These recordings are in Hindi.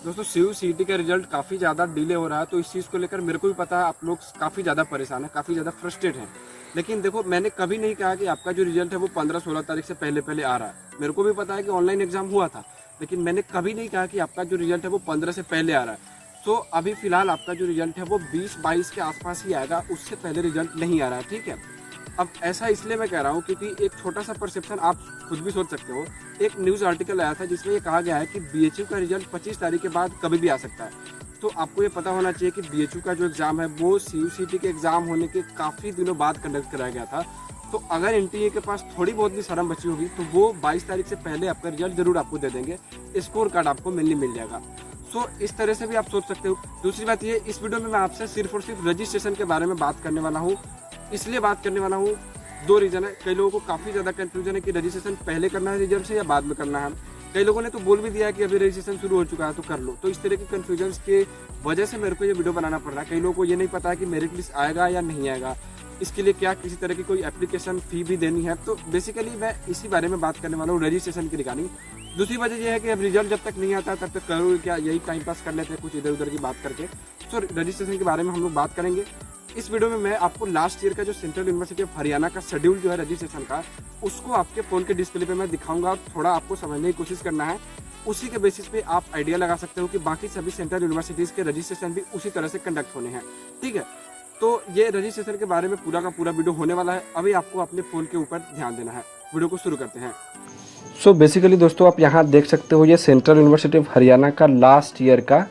दोस्तों CU/CET का रिजल्ट काफ़ी ज़्यादा डिले हो रहा है, तो इस चीज़ को लेकर मेरे को भी पता है आप लोग काफ़ी ज़्यादा परेशान हैं, काफ़ी ज़्यादा फ्रस्ट्रेट हैं। लेकिन देखो, मैंने कभी नहीं कहा कि आपका जो रिजल्ट है वो 15-16 तारीख से पहले आ रहा है। मेरे को भी पता है कि ऑनलाइन एग्जाम हुआ था, लेकिन मैंने कभी नहीं कहा कि आपका जो रिजल्ट है वो 15 से पहले आ रहा है। तो अभी फिलहाल आपका जो रिजल्ट है वो 20-22 के आसपास ही आएगा, उससे पहले रिजल्ट नहीं आ रहा है, ठीक है। अब ऐसा इसलिए मैं कह रहा हूँ क्योंकि एक छोटा सा परसेप्शन आप खुद भी सोच सकते हो। एक न्यूज़ आर्टिकल आया था जिसमें ये कहा गया है कि BHU का रिजल्ट 25 तारीख के बाद कभी भी आ सकता है। तो आपको ये पता होना चाहिए कि BHU का जो एग्ज़ाम है वो CU/CET के एग्ज़ाम होने के काफ़ी दिनों बाद कंडक्ट कराया गया था। तो अगर NTA के पास थोड़ी बहुत भी शर्म बची होगी तो वो 22 तारीख से पहले आपका रिजल्ट ज़रूर आपको दे देंगे, स्कोर कार्ड आपको मिल जाएगा। सो इस तरह से भी आप सोच सकते हो। दूसरी बात ये, इस वीडियो में मैं आपसे सिर्फ और सिर्फ रजिस्ट्रेशन के बारे में बात करने वाला हूँ। इसलिए बात करने वाला हूँ, दो रीज़न है। कई लोगों को काफ़ी ज़्यादा कन्फ्यूजन है कि रजिस्ट्रेशन पहले करना है रिजल्ट से या बाद में करना है। कई लोगों ने तो बोल भी दिया है कि अभी रजिस्ट्रेशन शुरू हो चुका है तो कर लो। तो इस तरह की कन्फ्यूजन के वजह से मेरे को ये वीडियो बनाना पड़ रहा है। कई लोगों को ये नहीं पता है कि मेरिट लिस्ट आएगा या नहीं आएगा, इसके लिए क्या किसी तरह की कोई एप्लीकेशन फ़ी भी देनी है। तो बेसिकली मैं इसी बारे में बात करने वाला हूँ, रजिस्ट्रेशन की रिगार्डिंग। दूसरी वजह यह है कि अब रिजल्ट जब तक नहीं आता तब तक करो क्या, यही टाइम पास कर लेते हैं कुछ इधर उधर की बात करके। सो रजिस्ट्रेशन के बारे में हम लोग बात करेंगे इस वीडियो में। मैं आपको लास्ट ईयर का जो सेंट्रल यूनिवर्सिटी ऑफ हरियाणा का शेड्यूल जो है रजिस्ट्रेशन का, उसको आपके फ़ोन के डिस्प्ले पे मैं दिखाऊंगा। थोड़ा आपको समझने की कोशिश करना है, उसी के बेसिस पे आप आइडिया लगा सकते हो कि बाकी सभी सेंट्रल यूनिवर्सिटीज़ के रजिस्ट्रेशन भी उसी तरह से कंडक्ट होने हैं, ठीक है। तो ये रजिस्ट्रेशन के बारे में पूरा का पूरा वीडियो होने वाला है। अभी आपको अपने फ़ोन के ऊपर ध्यान देना है। वीडियो को शुरू करते हैं। सो बेसिकली दोस्तों, आप यहाँ देख सकते हो ये सेंट्रल यूनिवर्सिटी ऑफ हरियाणा का लास्ट ईयर का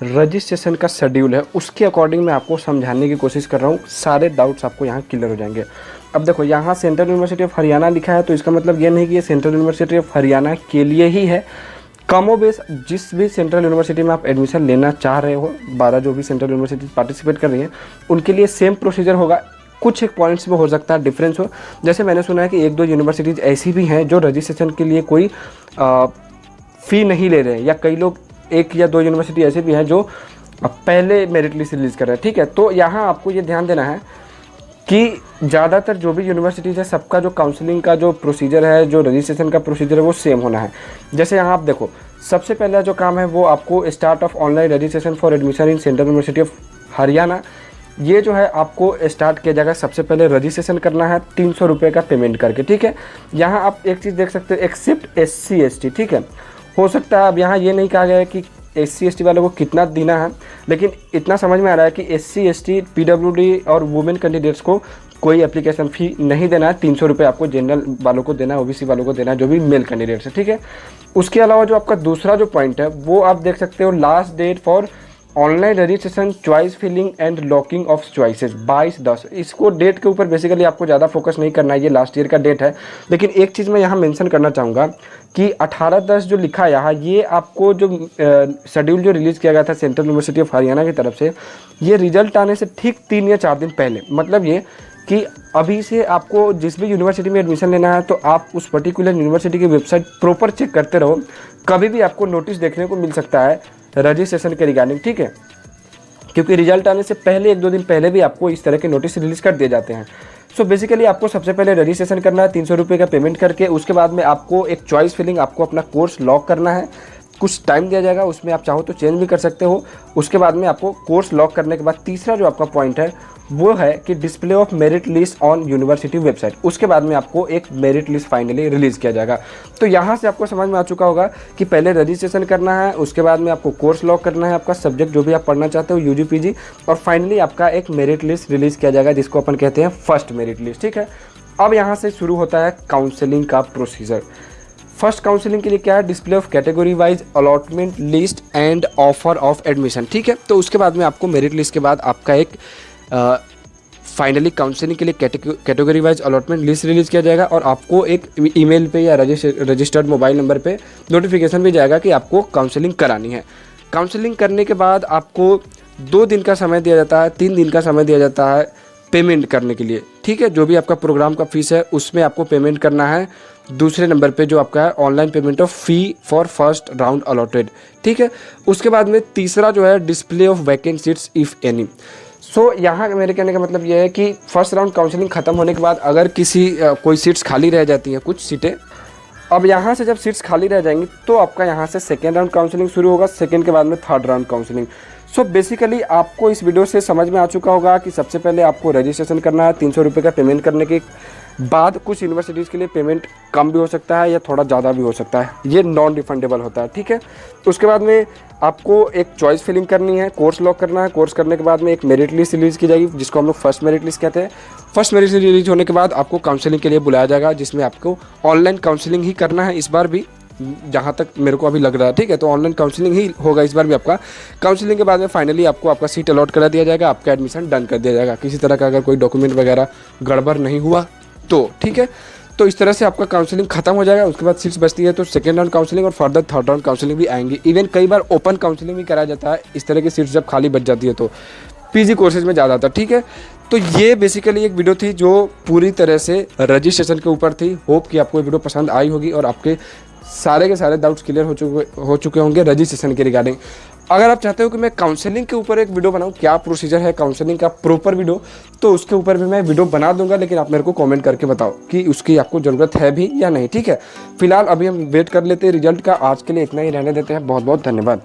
रजिस्ट्रेशन का शेड्यूल है। उसके अकॉर्डिंग मैं आपको समझाने की कोशिश कर रहा हूँ, सारे डाउट्स आपको यहाँ क्लियर हो जाएंगे। अब देखो, यहाँ सेंट्रल यूनिवर्सिटी ऑफ हरियाणा लिखा है तो इसका मतलब ये नहीं कि ये सेंट्रल यूनिवर्सिटी ऑफ हरियाणा के लिए ही है। कमोबेश जिस भी सेंट्रल यूनिवर्सिटी में आप एडमिशन लेना चाह रहे हो, 12 जो भी सेंट्रल यूनिवर्सिटी पार्टिसिपेट कर रही हैं, उनके लिए सेम प्रोसीजर होगा। कुछ एक पॉइंट्स में हो सकता है डिफरेंस हो। जैसे मैंने सुना है कि 1-2 यूनिवर्सिटीज़ ऐसी भी हैं जो रजिस्ट्रेशन के लिए कोई फ़ी नहीं ले रहे हैं, या कई लोग 1 या 2 यूनिवर्सिटी ऐसे भी हैं जो पहले मेरिट लिस्ट रिलीज़ कर रहे हैं, ठीक है। तो यहाँ आपको ये ध्यान देना है कि ज़्यादातर जो भी यूनिवर्सिटीज़ है, सबका जो काउंसलिंग का जो प्रोसीजर है, जो रजिस्ट्रेशन का प्रोसीजर है, वो सेम होना है। जैसे यहाँ आप देखो, सबसे पहला जो काम है वो आपको start of online registration for admission in central university of Haryana, ये जो है आपको स्टार्ट किया जाएगा। सबसे पहले रजिस्ट्रेशन करना है 300 रुपये का पेमेंट करके, ठीक है। यहाँ आप एक चीज़ देख सकते हो, एक्सेप्ट SC ST, ठीक है। हो सकता है अब यहाँ ये नहीं कहा गया है कि SC ST वालों को कितना देना है, लेकिन इतना समझ में आ रहा है कि SC ST PWD और वुमेन कैंडिडेट्स को कोई एप्लीकेशन फ़ी नहीं देना है। 300 रुपये आपको जनरल वालों को देना है, OBC वालों को देना है, जो भी मेल कैंडिडेट्स है, ठीक है। उसके अलावा जो आपका दूसरा जो पॉइंट है वो आप देख सकते हो, last date for online registration choice filling and locking of choices 22/10। इसको डेट के ऊपर बेसिकली आपको ज़्यादा फोकस नहीं करना है, ये लास्ट ईयर का डेट है। लेकिन एक चीज़ मैं यहाँ मेंशन करना चाहूँगा कि 18/10 जो लिखा है यहाँ, ये आपको जो शेड्यूल जो रिलीज़ किया गया था सेंट्रल यूनिवर्सिटी ऑफ हरियाणा की तरफ से, ये रिजल्ट आने से ठीक 3 या 4 दिन पहले। मतलब ये कि अभी से आपको जिस भी यूनिवर्सिटी में एडमिशन लेना है तो आप उस पर्टिकुलर यूनिवर्सिटी की वेबसाइट प्रॉपर चेक करते रहो। कभी भी आपको नोटिस देखने को मिल सकता है रजिस्ट्रेशन के रिगार्डिंग, ठीक है, क्योंकि रिजल्ट आने से पहले 1-2 दिन पहले भी आपको इस तरह के नोटिस रिलीज़ कर दिए जाते हैं। सो बेसिकली आपको सबसे पहले रजिस्ट्रेशन करना है 300 रुपये का पेमेंट करके। उसके बाद में आपको एक चॉइस फिलिंग, आपको अपना कोर्स लॉक करना है। कुछ टाइम दिया जाएगा, उसमें आप चाहो तो चेंज भी कर सकते हो। उसके बाद में आपको कोर्स लॉक करने के बाद तीसरा जो आपका पॉइंट है वो है कि display of merit list on university website. उसके बाद में आपको एक मेरिट लिस्ट फाइनली रिलीज़ किया जाएगा। तो यहाँ से आपको समझ में आ चुका होगा कि पहले रजिस्ट्रेशन करना है, उसके बाद में आपको कोर्स लॉक करना है, आपका सब्जेक्ट जो भी आप पढ़ना चाहते हो, UG PG, और फाइनली आपका एक मेरिट लिस्ट रिलीज़ किया जाएगा जिसको अपन कहते हैं फर्स्ट मेरिट लिस्ट, ठीक है। अब यहाँ से शुरू होता है काउंसलिंग का प्रोसीजर। फर्स्ट काउंसलिंग के लिए क्या है, display of category wise allotment list and offer of admission, ठीक है। तो उसके बाद में आपको मेरिट लिस्ट के बाद आपका एक फाइनली काउंसलिंग के लिए category wise allotment list release किया जाएगा, और आपको एक ईमेल पे या रजिस्टर्ड मोबाइल नंबर पे नोटिफिकेशन भी जाएगा कि आपको काउंसलिंग करानी है। काउंसलिंग करने के बाद आपको 2 दिन का समय दिया जाता है, 3 दिन का समय दिया जाता है पेमेंट करने के लिए, ठीक है। जो भी आपका प्रोग्राम का फीस है उसमें आपको पेमेंट करना है दूसरे नंबर पे, जो आपका है online payment of fee for first round allotted, ठीक है। उसके बाद में तीसरा जो है display of vacant seats if any. So यहाँ मेरे कहने का मतलब ये है कि फर्स्ट राउंड काउंसलिंग ख़त्म होने के बाद अगर कोई सीट्स खाली रह जाती हैं, कुछ सीटें, अब यहाँ से जब सीट्स खाली रह जाएंगी तो आपका यहाँ से सेकेंड राउंड काउंसलिंग शुरू होगा, सेकेंड के बाद में third round counselling. So basically आपको इस वीडियो से समझ में आ चुका होगा कि सबसे पहले आपको रजिस्ट्रेशन करना है। 300 रुपये का पेमेंट करने के बाद कुछ यूनिवर्सिटीज़ के लिए पेमेंट कम भी हो सकता है या थोड़ा ज़्यादा भी हो सकता है, ये नॉन रिफंडेबल होता है, ठीक है। उसके बाद में आपको एक चॉइस फिलिंग करनी है, कोर्स लॉक करना है। कोर्स करने के बाद में एक मेरिट लिस्ट रिलीज़ की जाएगी, जिसको हम लोग फर्स्ट मेरिट लिस्ट कहते हैं। फर्स्ट मेरिट लिस्ट रिलीज होने के बाद आपको काउंसलिंग के लिए बुलाया जाएगा, जिसमें आपको ऑनलाइन काउंसलिंग ही करना है इस बार भी, जहाँ तक मेरे को अभी लग रहा है, ठीक है। तो ऑनलाइन काउंसलिंग ही होगा इस बार भी आपका। काउंसलिंग के बाद में फाइनली आपको आपका सीट अलॉट करा दिया जाएगा, आपका एडमिशन डन कर दिया जाएगा। किसी तरह का अगर कोई डॉक्यूमेंट वगैरह गड़बड़ नहीं हुआ तो, ठीक है। तो इस तरह से आपका काउंसलिंग खत्म हो जाएगा। उसके बाद सीट्स बचती है तो सेकेंड राउंड काउंसलिंग और फर्दर थर्ड राउंड काउंसलिंग भी आएंगी। इवन कई बार ओपन काउंसलिंग भी कराया जाता है, इस तरह की सीट्स जब खाली बच जाती है तो पीजी कोर्सेज में ज़्यादा आता है, ठीक है। तो ये बेसिकली एक वीडियो थी जो पूरी तरह से रजिस्ट्रेशन के ऊपर थी। होप कि आपको ये वीडियो पसंद आई होगी और आपके सारे के सारे डाउट्स क्लियर हो चुके होंगे रजिस्ट्रेशन के रिगार्डिंग। अगर आप चाहते हो कि मैं काउंसलिंग के ऊपर एक वीडियो बनाऊं, क्या प्रोसीजर है काउंसलिंग का प्रॉपर वीडियो, तो उसके ऊपर भी मैं वीडियो बना दूंगा, लेकिन आप मेरे को कमेंट करके बताओ कि उसकी आपको ज़रूरत है भी या नहीं, ठीक है। फिलहाल अभी हम वेट कर लेते हैं रिजल्ट का। आज के लिए इतना ही रहने देते हैं। बहुत बहुत धन्यवाद।